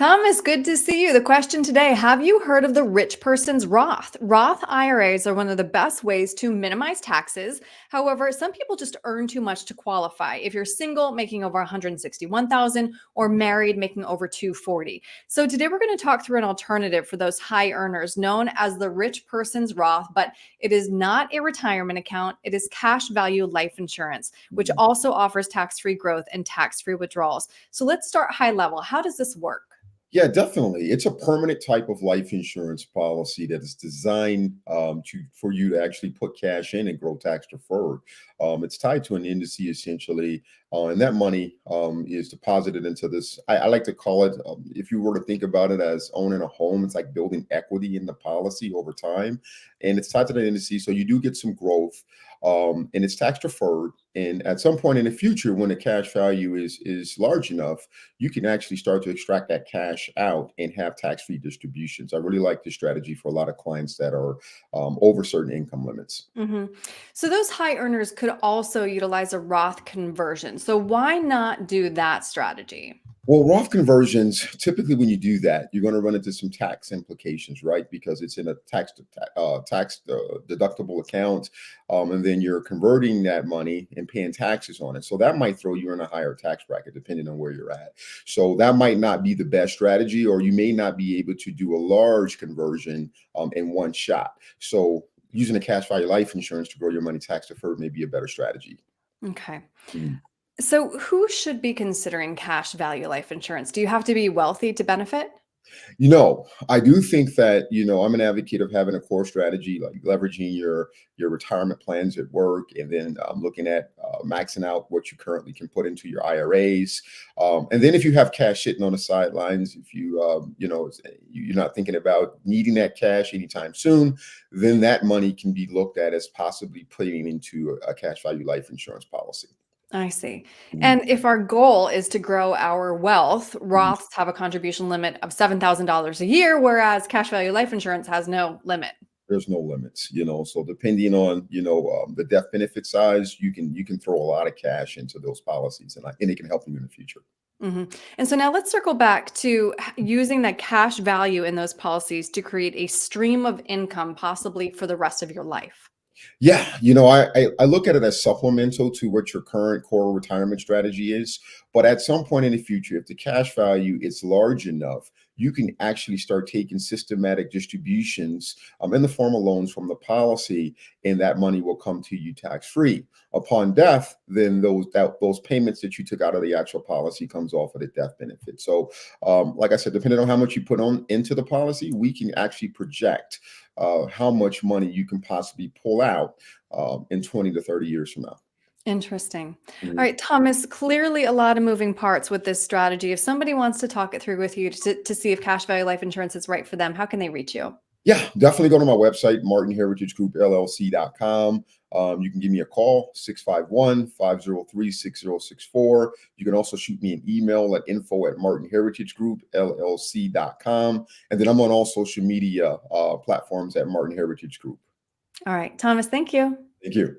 Thomas, good to see you. The question today, have you heard of the rich person's Roth? Roth IRAs are one of the best ways to minimize taxes. However, some people just earn too much to qualify. If you're single, making over 161,000 or married, making over 240. So today we're going to talk through an alternative for those high earners known as the rich person's Roth, but it is not a retirement account. It is cash value life insurance, which Mhm. also offers tax-free growth and tax-free withdrawals. So let's start high level. How does this work? Yeah, definitely. It's a permanent type of life insurance policy that is designed for you to actually put cash in and grow tax deferred. It's tied to an indice essentially, and that money is deposited into this. I like to call it, if you were to think about it as owning a home, it's like building equity in the policy over time, and it's tied to the indice, so you do get some growth, and it's tax deferred. And at some point in the future, when the cash value is large enough, you can actually start to extract that cash out and have tax-free distributions. I really like this strategy for a lot of clients that are over certain income limits. hmm So those high earners could also utilize a Roth conversion. So why not do that strategy? Well, Roth conversions, typically when you do that, you're going to run into some tax implications, right? Because it's in a tax deductible account, and then you're converting that money and paying taxes on it. So that might throw you in a higher tax bracket, depending on where you're at. So that might not be the best strategy, or you may not be able to do a large conversion in one shot. So using a cash value life insurance to grow your money tax deferred may be a better strategy. Okay. Mm. So who should be considering cash value life insurance? Do you have to be wealthy to benefit? I do think that, I'm an advocate of having a core strategy, like leveraging your retirement plans at work, and then looking at maxing out what you currently can put into your IRAs. And then if you have cash sitting on the sidelines, if you're not thinking about needing that cash anytime soon, then that money can be looked at as possibly putting into a cash value life insurance policy. I see. Mm, And if our goal is to grow our wealth, mm. Roths have a contribution limit of $7,000 a year, whereas cash value life insurance has no limit. There's no limits, so depending on the death benefit size, you can throw a lot of cash into those policies, and it can help you in the future. And so now let's circle back to using that cash value in those policies to create a stream of income, possibly for the rest of your life. Yeah, I look at it as supplemental to what your current core retirement strategy is. But at some point in the future, if the cash value is large enough, you can actually start taking systematic distributions in the form of loans from the policy, and that money will come to you tax free. Upon death, then those payments that you took out of the actual policy comes off of the death benefit. So, like I said, depending on how much you put on into the policy, we can actually project how much money you can possibly pull out in 20 to 30 years from now. Interesting. All Mhm. right, Thomas, clearly a lot of moving parts with this strategy. If somebody wants to talk it through with you to see if cash value life insurance is right for them, how can they reach you? Yeah, definitely go to my website, martinheritagegroupllc.com. You can give me a call, 651-503-6064. You can also shoot me an email at info@martinheritagegroupllc.com. And then I'm on all social media platforms at Martin Heritage Group. All right, Thomas, thank you. Thank you.